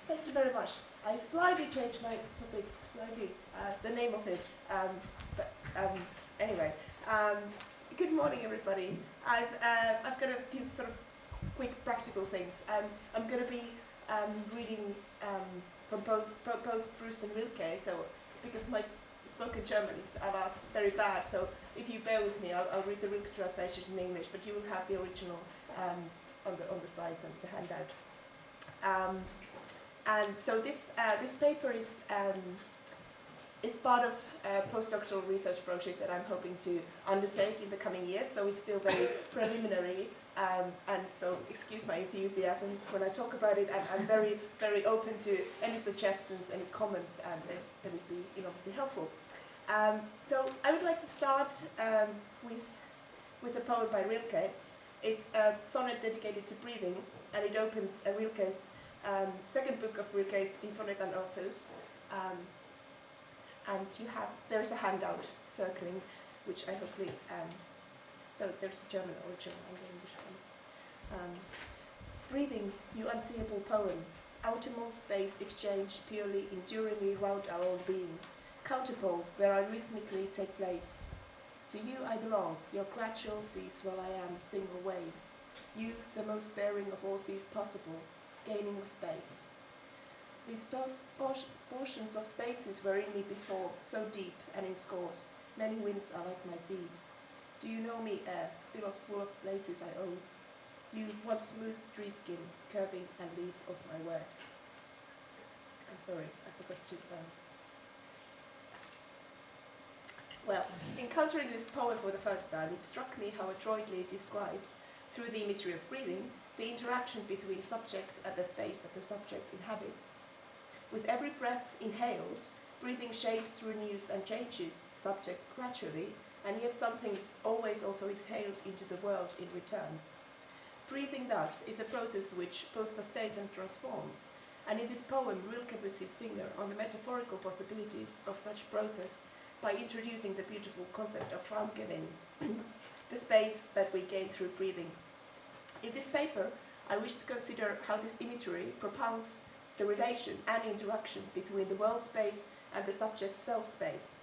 Thank you very much. I slightly changed my topic, the name of it. But anyway, good morning, everybody. I've got a few sort of quick practical things. I'm going to be reading from both Bruce and Rilke. So because my spoken German is, alas, very bad. So if you bear with me, I'll read the Rilke translations in English, but you will have the original on the slides and the handout. And so this paper is part of a postdoctoral research project that I'm hoping to undertake in the coming years. So it's still very preliminary, and so excuse my enthusiasm when I talk about it. I'm very, very open to any suggestions, any comments, and that would be enormously helpful. So I would like to start with a poem by Rilke. It's a sonnet dedicated to breathing, and it opens Rilke's second book of Rilke's Die Sonnet an Orpheus. And there's a handout circling, which I hopefully, so there's the German original and the English one. Breathing, you unseeable poem, outermost space exchange purely enduringly round our own being, counterpole where I rhythmically take place. To you I belong, your gradual cease while I am single wave. You, the most bearing of all seas possible, gaining of space. These portions of spaces were in me before, so deep and in scores, many winds are like my seed. Do you know me, air, still full of places I own? You, one smooth tree skin, curving and leaf of my words. I'm sorry, I forgot to... Well, encountering this poem for the first time, it struck me how adroitly it describes, through the imagery of breathing, the interaction between subject and the space that the subject inhabits. With every breath inhaled, breathing shapes, renews and changes the subject gradually, and yet something is always also exhaled into the world in return. Breathing thus is a process which both sustains and transforms, and in this poem Rilke puts his finger on the metaphorical possibilities of such process by introducing the beautiful concept of Raumgewinn, the space that we gain through breathing. In this paper, I wish to consider how this imagery propounds the relation and interaction between the world space and the subject's self-space.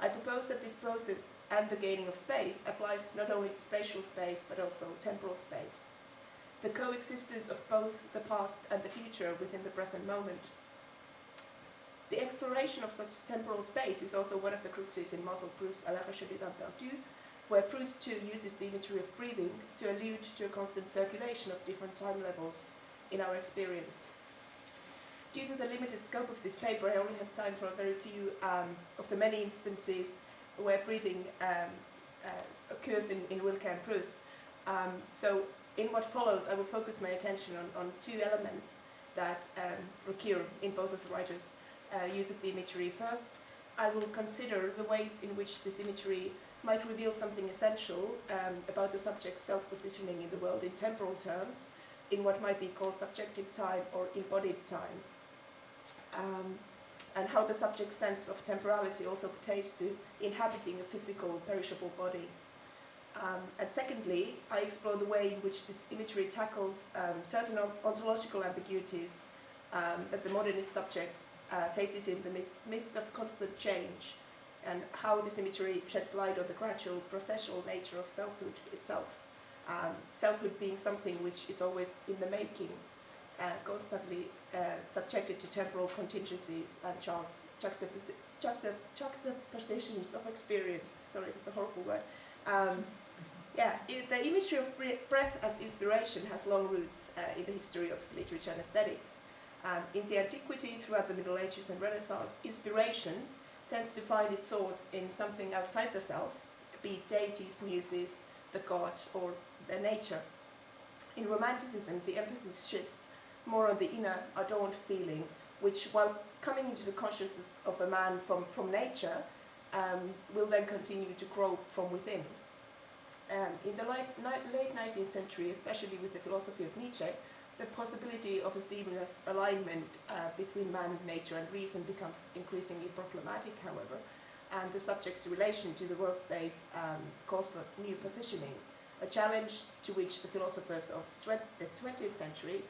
I propose that this process and the gaining of space applies not only to spatial space but also temporal space. The coexistence of both the past and the future within the present moment. The exploration of such temporal space is also one of the cruxes in Marcel Proust's À la recherche du temps perdu, where Proust too uses the imagery of breathing to allude to a constant circulation of different time levels in our experience. Due to the limited scope of this paper, I only have time for a very few of the many instances where breathing occurs in Rilke and Proust. So in what follows, I will focus my attention on two elements that recur in both of the writers' use of the imagery. First, I will consider the ways in which this imagery might reveal something essential about the subject's self-positioning in the world in temporal terms, in what might be called subjective time or embodied time, and how the subject's sense of temporality also pertains to inhabiting a physical, perishable body. And secondly, I explore the way in which this imagery tackles certain ontological ambiguities that the modernist subject faces in the midst of constant change, and how this imagery sheds light on the gradual processual nature of selfhood itself. Selfhood being something which is always in the making, constantly subjected to temporal contingencies and juxtapositions of experience. Sorry, it's a horrible word. The imagery of breath as inspiration has long roots in the history of literature and aesthetics. In the antiquity, throughout the Middle Ages and Renaissance, inspiration tends to find its source in something outside the self, be it deities, muses, the god, or the nature. In Romanticism, the emphasis shifts more on the inner, adorned feeling, which, while coming into the consciousness of a man from nature, will then continue to grow from within. In the late 19th century, especially with the philosophy of Nietzsche, the possibility of a seamless alignment between man and nature and reason becomes increasingly problematic, however, and the subject's relation to the world space calls for new positioning, a challenge to which the philosophers of the 20th century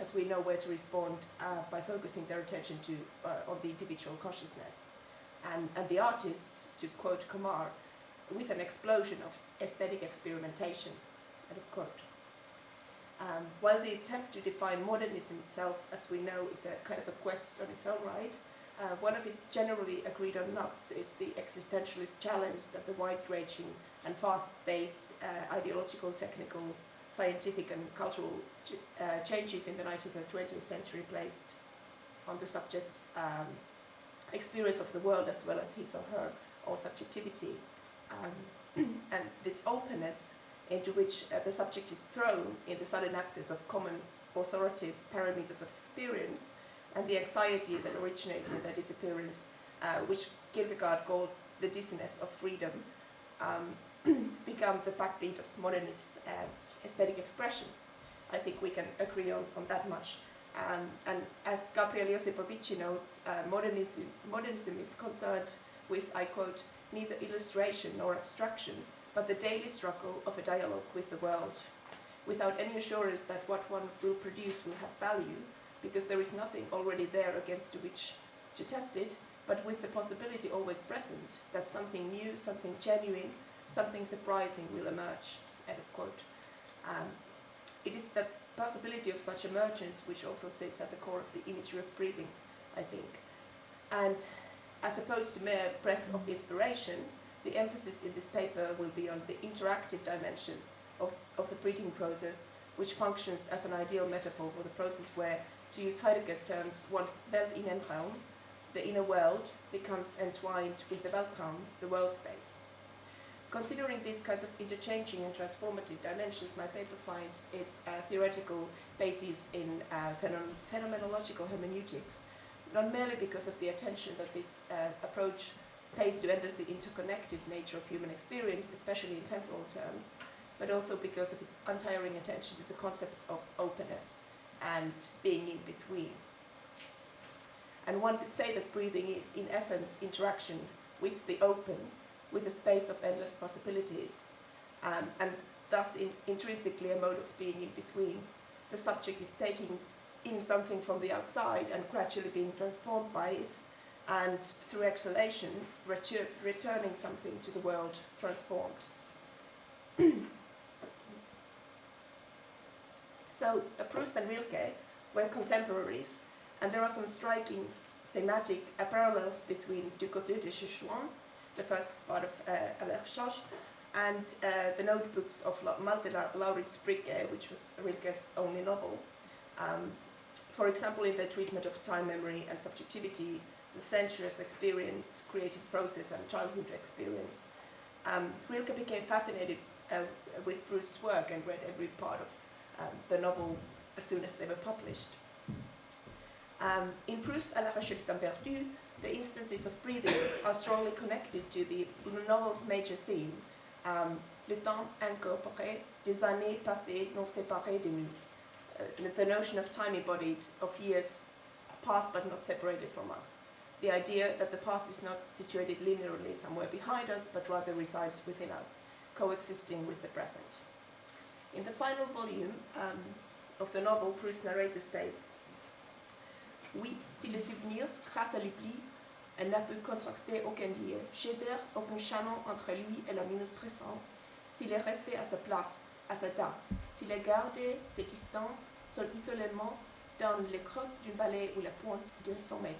as we know where to respond by focusing their attention on the individual consciousness. And the artists, to quote Kumar, with an explosion of aesthetic experimentation, end of quote. While the attempt to define modernism itself, as we know, is a kind of a quest on its own right, one of its generally agreed on nubs is the existentialist challenge that the wide-ranging and fast-paced ideological, technical, scientific and cultural changes in the 19th and 20th century placed on the subject's experience of the world as well as his or her own subjectivity. And this openness into which the subject is thrown in the sudden absence of common authoritative parameters of experience, and the anxiety that originates in their disappearance, which Kierkegaard called the dizziness of freedom, become the backbeat of modernist aesthetic expression. I think we can agree on that much. And as Gabriel Josipovici notes, modernism is concerned with, I quote, neither illustration nor abstraction, but the daily struggle of a dialogue with the world, without any assurance that what one will produce will have value, because there is nothing already there against which to test it, but with the possibility always present that something new, something genuine, something surprising will emerge, end of quote. It is the possibility of such emergence which also sits at the core of the imagery of breathing, I think. And as opposed to mere breath of inspiration, the emphasis in this paper will be on the interactive dimension of the breathing process, which functions as an ideal metaphor for the process where, to use Heidegger's terms, one's Weltinnenraum, the inner world, becomes entwined with the Weltraum, the world space. Considering these kinds of interchanging and transformative dimensions, my paper finds its theoretical basis in phenomenological hermeneutics, not merely because of the attention that this approach pays to endlessly interconnected nature of human experience, especially in temporal terms, but also because of its untiring attention to the concepts of openness and being in between. And one could say that breathing is, in essence, interaction with the open, with a space of endless possibilities, and thus intrinsically a mode of being in between. The subject is taking in something from the outside and gradually being transformed by it, and through exhalation, returning something to the world transformed. So Proust and Rilke were contemporaries, and there are some striking thematic parallels between Du Côté de Chechouan, the first part of À la Recherche, and the notebooks of Malte Lauritz Bricke, which was Rilke's only novel. For example, in the treatment of time, memory, and subjectivity, the sensuous experience, creative process, and childhood experience. Rilke became fascinated with Proust's work and read every part of the novel as soon as they were published. In Proust à la recherche d'un perdu, the instances of breathing are strongly connected to the novel's major theme, le temps incorporé des années passées non séparées de nous. The notion of time embodied, of years past but not separated from us. The idea that the past is not situated linearly somewhere behind us, but rather resides within us, coexisting with the present. In the final volume of the novel, Proust's narrator states, oui, si le souvenir, grâce à l'oubli, elle n'a pu contracter aucun lien, génère aucun chaînon entre lui et la minute présente, s'il est resté à sa place, à sa date, s'il a gardé ses distances, son isolement dans le creux d'une vallée ou la pointe d'un sommet.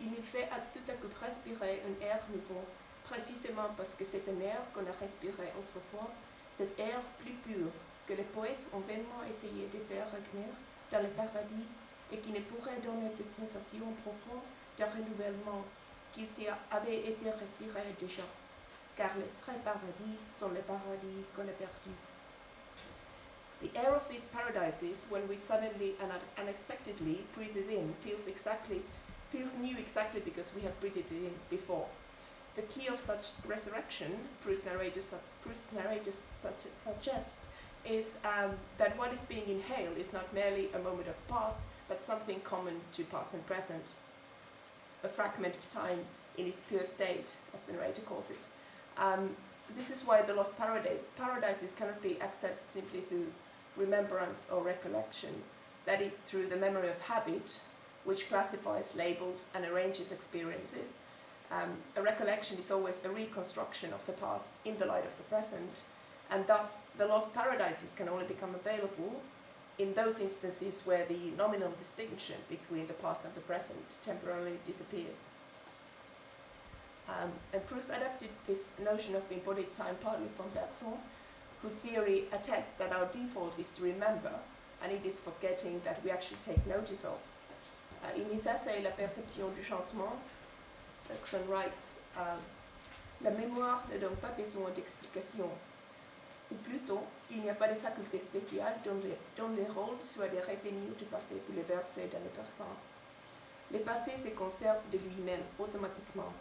Il nous fait tout à coup respirer un air nouveau, précisément parce que c'est un air qu'on a respiré autrefois, cet air plus pur que les poètes ont vainement essayé de faire revenir dans le paradis et qui ne pourrait donner cette sensation profonde de renouvellement qui s'y avait été respiré déjà, car les vrais paradis sont les paradis qu'on a perdus. The air of these paradises, when we suddenly and unexpectedly breathe it in, feels new exactly because we have breathed it in before. The key of such resurrection, Proust narrators suggest, is that what is being inhaled is not merely a moment of past, but something common to past and present, a fragment of time in its pure state, as the narrator calls it. This is why the lost paradises cannot be accessed simply through remembrance or recollection, that is through the memory of habit, which classifies, labels, and arranges experiences. A recollection is always a reconstruction of the past in the light of the present, and thus the lost paradises can only become available in those instances where the nominal distinction between the past and the present temporarily disappears. And Proust adapted this notion of embodied time partly from Bergson, whose theory attests that our default is to remember, and it is forgetting that we actually take notice of. In his essay La perception du changement, Bergson writes, La mémoire n'a donc pas besoin d'explication. Ou plutôt, il n'y a pas de faculté spéciale dont les rôles soient de retenir du passé pour les verser dans le présent. Le passé se conserve de lui-même automatiquement.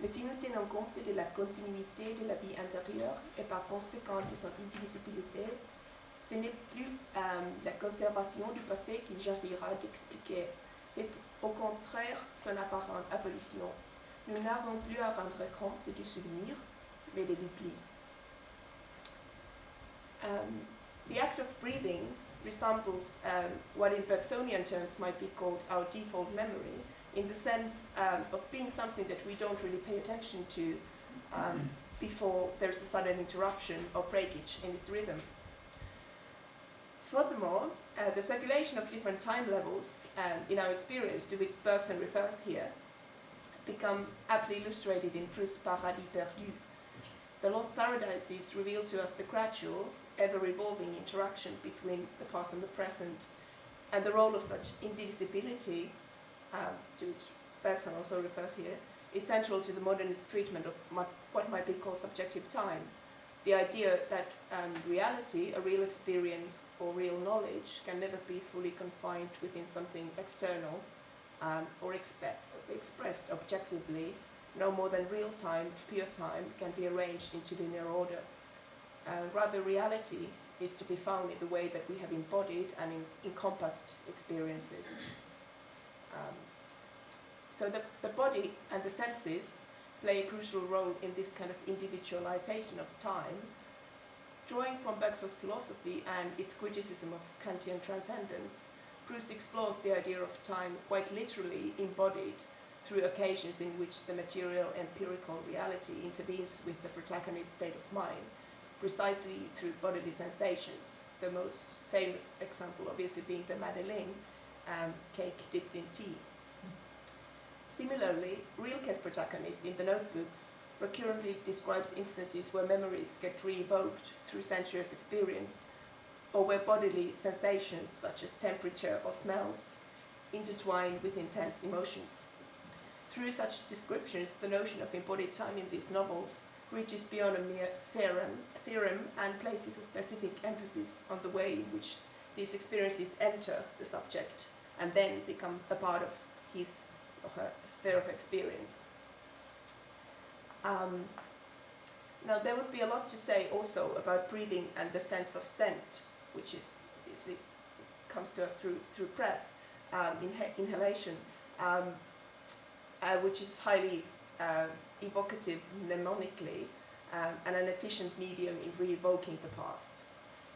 Mais si nous tenons compte de la continuité de la vie intérieure et par conséquent de son indivisibilité, ce n'est plus la conservation du passé qu'il s'agira d'expliquer, c'est au contraire son apparente abolition. Nous n'avons plus à rendre compte du souvenir, mais de l'oubli. The act of breathing resembles what in Bergsonian terms might be called our default memory, in the sense of being something that we don't really pay attention to before there's a sudden interruption or breakage in its rhythm. Furthermore, the circulation of different time levels in our experience, to which Bergson refers here, become aptly illustrated in Proust's Paradis Perdu. The Lost Paradises reveal to us the gradual, ever-evolving interaction between the past and the present, and the role of such indivisibility, to which Bergson also refers here, is central to the modernist treatment of what might be called subjective time. The idea that reality, a real experience or real knowledge, can never be fully confined within something external or expressed objectively, no more than real time, pure time, can be arranged into linear order. Rather, reality is to be found in the way that we have embodied and encompassed experiences. So the body and the senses play a crucial role in this kind of individualization of time. Drawing from Bergson's philosophy and its criticism of Kantian transcendence, Proust explores the idea of time quite literally embodied through occasions in which the material empirical reality intervenes with the protagonist's state of mind, precisely through bodily sensations, the most famous example obviously being the Madeleine, cake dipped in tea. Similarly, Rilke's protagonist in the notebooks recurrently describes instances where memories get re-evoked through sensuous experience, or where bodily sensations such as temperature or smells intertwine with intense emotions. Through such descriptions, the notion of embodied time in these novels reaches beyond a mere theorem and places a specific emphasis on the way in which these experiences enter the subject and then become a part of his or her sphere of experience. Now, there would be a lot to say also about breathing and the sense of scent, which is obviously comes to us through breath, inhalation, which is highly evocative mnemonically and an efficient medium in re-evoking the past.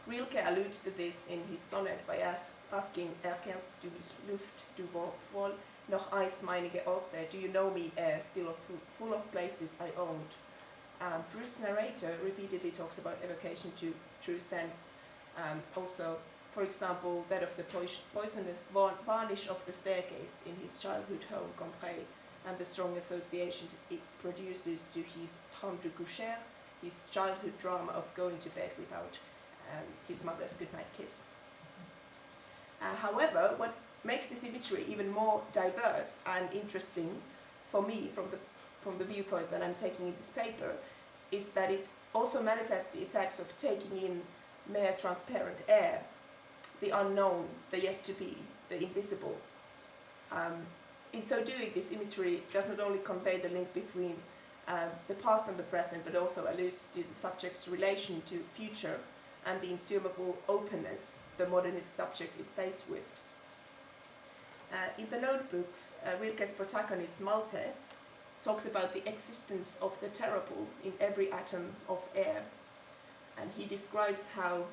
Rilke alludes to this in his sonnet by asking, Erkennst du mich, Luft, du wohl, noch eins meinige Orte, do you know me, air, still full of places I owned? Proust's narrator repeatedly talks about evocation to true sense. Also, for example, that of the poisonous varnish of the staircase in his childhood home, Cambrai, and the strong association it produces to his temps de coucher, his childhood drama of going to bed without his mother's goodnight kiss. However, what makes this imagery even more diverse and interesting for me from the viewpoint that I'm taking in this paper is that it also manifests the effects of taking in mere transparent air, the unknown, the yet to be, the invisible. In so doing, this imagery does not only convey the link between the past and the present, but also alludes to the subject's relation to future and the insubmersible openness the modernist subject is faced with. In the notebooks, Rilke's protagonist Malte talks about the existence of the terrible in every atom of air, and he describes how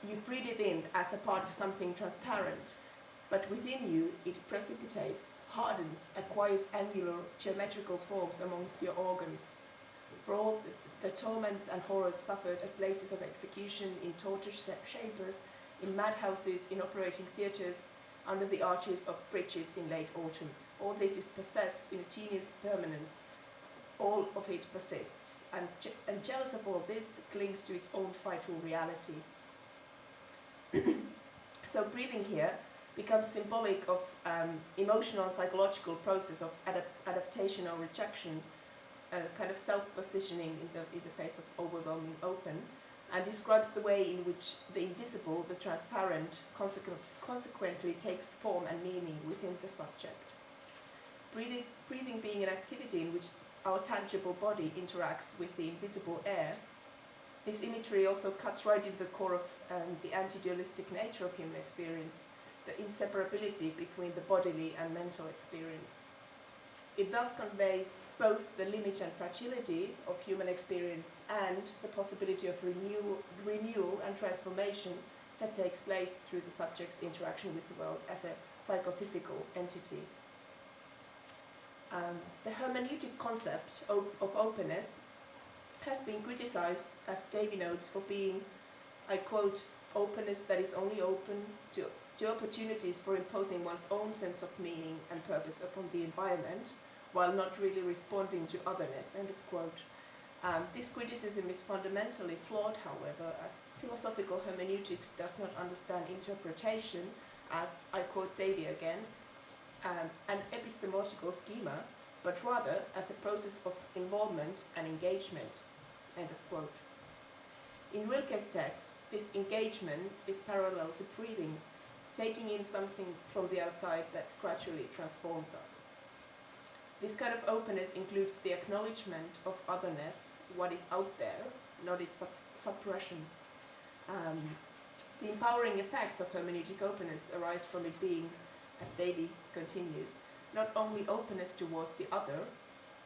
You breathe it in as a part of something transparent, but within you it precipitates, hardens, acquires angular geometrical forms amongst your organs. For all the torments and horrors suffered at places of execution, in torture chambers, in madhouses, in operating theatres, under the arches of bridges in late autumn, all this is possessed in a tenuous permanence. All of it persists, and jealous of all this, clings to its own frightful reality. So breathing here becomes symbolic of emotional and psychological process of adaptation or rejection, kind of self-positioning in the face of overwhelming open, and describes the way in which the invisible, the transparent, consequently takes form and meaning within the subject. Breathing being an activity in which our tangible body interacts with the invisible air, this imagery also cuts right into the core of the anti-dualistic nature of human experience, the inseparability between the bodily and mental experience. It thus conveys both the limit and fragility of human experience and the possibility of renewal and transformation that takes place through the subject's interaction with the world as a psychophysical entity. The hermeneutic concept of openness has been criticized, as Davy notes, for being, I quote, openness that is only open to opportunities for imposing one's own sense of meaning and purpose upon the environment, while not really responding to otherness, end of quote. This criticism is fundamentally flawed, however, as philosophical hermeneutics does not understand interpretation as, I quote Davy again, an epistemological schema, but rather as a process of involvement and engagement, end of quote. In Rilke's text, this engagement is parallel to breathing, taking in something from the outside that gradually transforms us. This kind of openness includes the acknowledgement of otherness, what is out there, not its suppression. The empowering effects of hermeneutic openness arise from it being, as Davy continues, not only openness towards the other,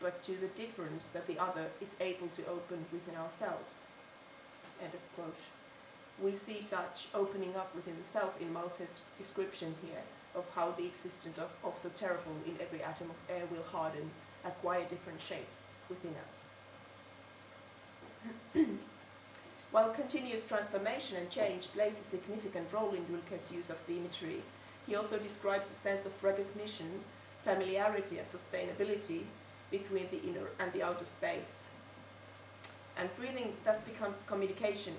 but to the difference that the other is able to open within ourselves. End of quote. We see such opening up within the self in Malte's description here of how the existence of the terrible in every atom of air will harden, acquire different shapes within us. While continuous transformation and change plays a significant role in Rilke's use of the imagery, he also describes a sense of recognition, familiarity and sustainability between the inner and the outer space. And breathing thus becomes communication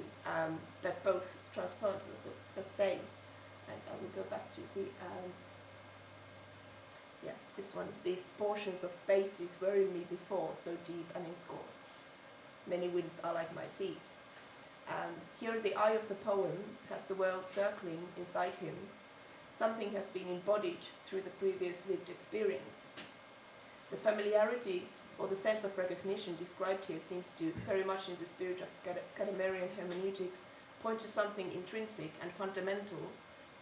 that both transforms and sustains. And I will go back to the, this one. These portions of spaces were in me before, so deep and in scores. Many winds are like my seed. Here the eye of the poem has the world circling inside him. Something has been embodied through the previous lived experience. The familiarity or the sense of recognition described here seems to, very much in the spirit of Gadamerian hermeneutics, point to something intrinsic and fundamental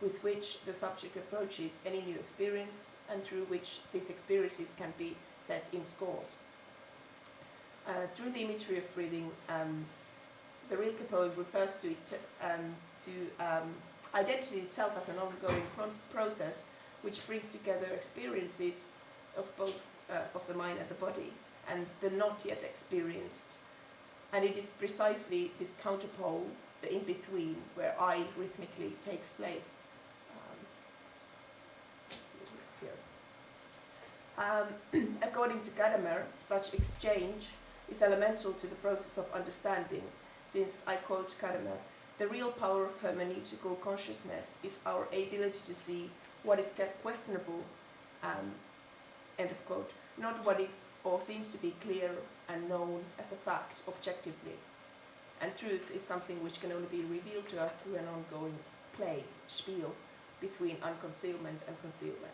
with which the subject approaches any new experience and through which these experiences can be set in scores. Through the imagery of breathing, the Rilke poem refers to identity itself as an ongoing process which brings together experiences of both of the mind and the body, and the not yet experienced. And it is precisely this counterpole, the in-between, where I rhythmically takes place. According to Gadamer, such exchange is elemental to the process of understanding, since, I quote Gadamer, the real power of hermeneutical consciousness is our ability to see what is questionable, end of quote, not what is or seems to be clear and known as a fact objectively. And truth is something which can only be revealed to us through an ongoing play, spiel, between unconcealment and concealment.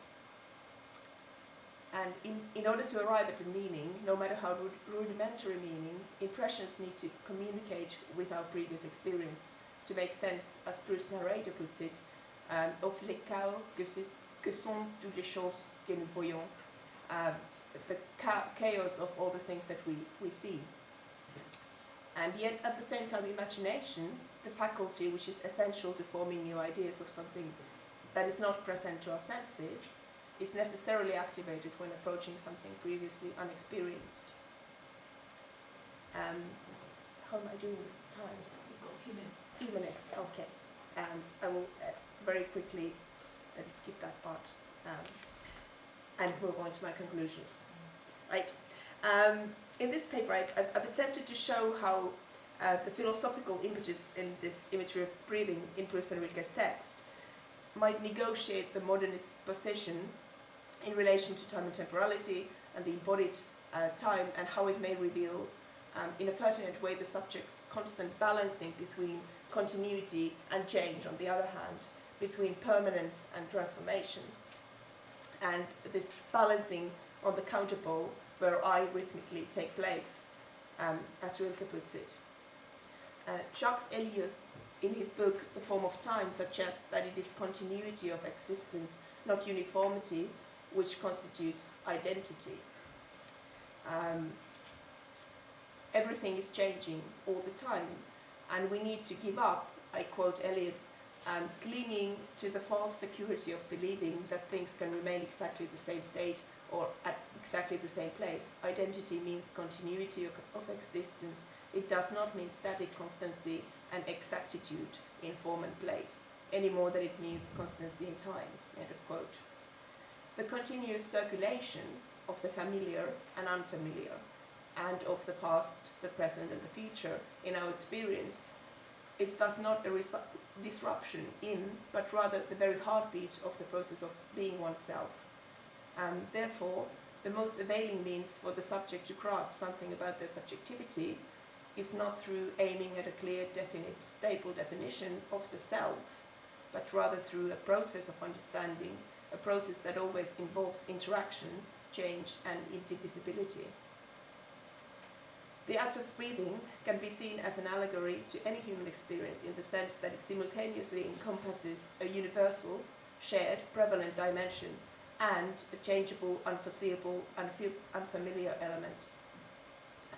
And in order to arrive at the meaning, no matter how rudimentary meaning, impressions need to communicate with our previous experience to make sense, as Bruce's narrator puts it, of les chaos que sont toutes les choses que nous voyons, the chaos of all the things that we see. And yet, at the same time, imagination, the faculty which is essential to forming new ideas of something that is not present to our senses, is necessarily activated when approaching something previously unexperienced. How am I doing with time? We've got a few minutes. Few minutes, okay. I will very quickly skip that part and move on to my conclusions. Right. In this paper, I've attempted to show how the philosophical impetus in this imagery of breathing in Proust and Rilke's text might negotiate the modernist position in relation to time and temporality and the embodied time, and how it may reveal in a pertinent way the subject's constant balancing between continuity and change on the other hand, between permanence and transformation, and this balancing on the counterpole where I rhythmically take place, as Rilke puts it. Jacques Ellul, in his book The Form of Time, suggests that it is continuity of existence, not uniformity, which constitutes identity. Everything is changing all the time, and we need to give up, I quote Eliot, clinging to the false security of believing that things can remain exactly the same state or at exactly the same place. Identity means continuity of existence. It does not mean static constancy and exactitude in form and place, any more than it means constancy in time, end of quote. The continuous circulation of the familiar and unfamiliar, and of the past, the present and the future in our experience, is thus not a disruption in, but rather the very heartbeat of the process of being oneself. Therefore, the most availing means for the subject to grasp something about their subjectivity is not through aiming at a clear, definite, stable definition of the self, but rather through a process of understanding, a process that always involves interaction, change, and indivisibility. The act of breathing can be seen as an allegory to any human experience in the sense that it simultaneously encompasses a universal, shared, prevalent dimension and a changeable, unforeseeable, unfamiliar element.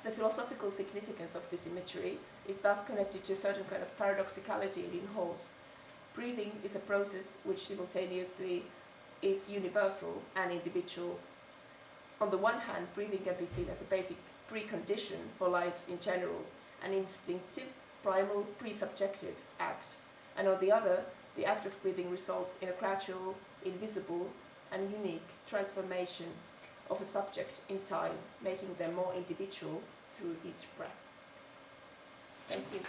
The philosophical significance of this imagery is thus connected to a certain kind of paradoxicality it inholds. Breathing is a process which simultaneously is universal and individual. On the one hand, breathing can be seen as a basic precondition for life in general, an instinctive, primal, pre-subjective act, and on the other, the act of breathing results in a gradual, invisible, and unique transformation of a subject in time, making them more individual through each breath. Thank you.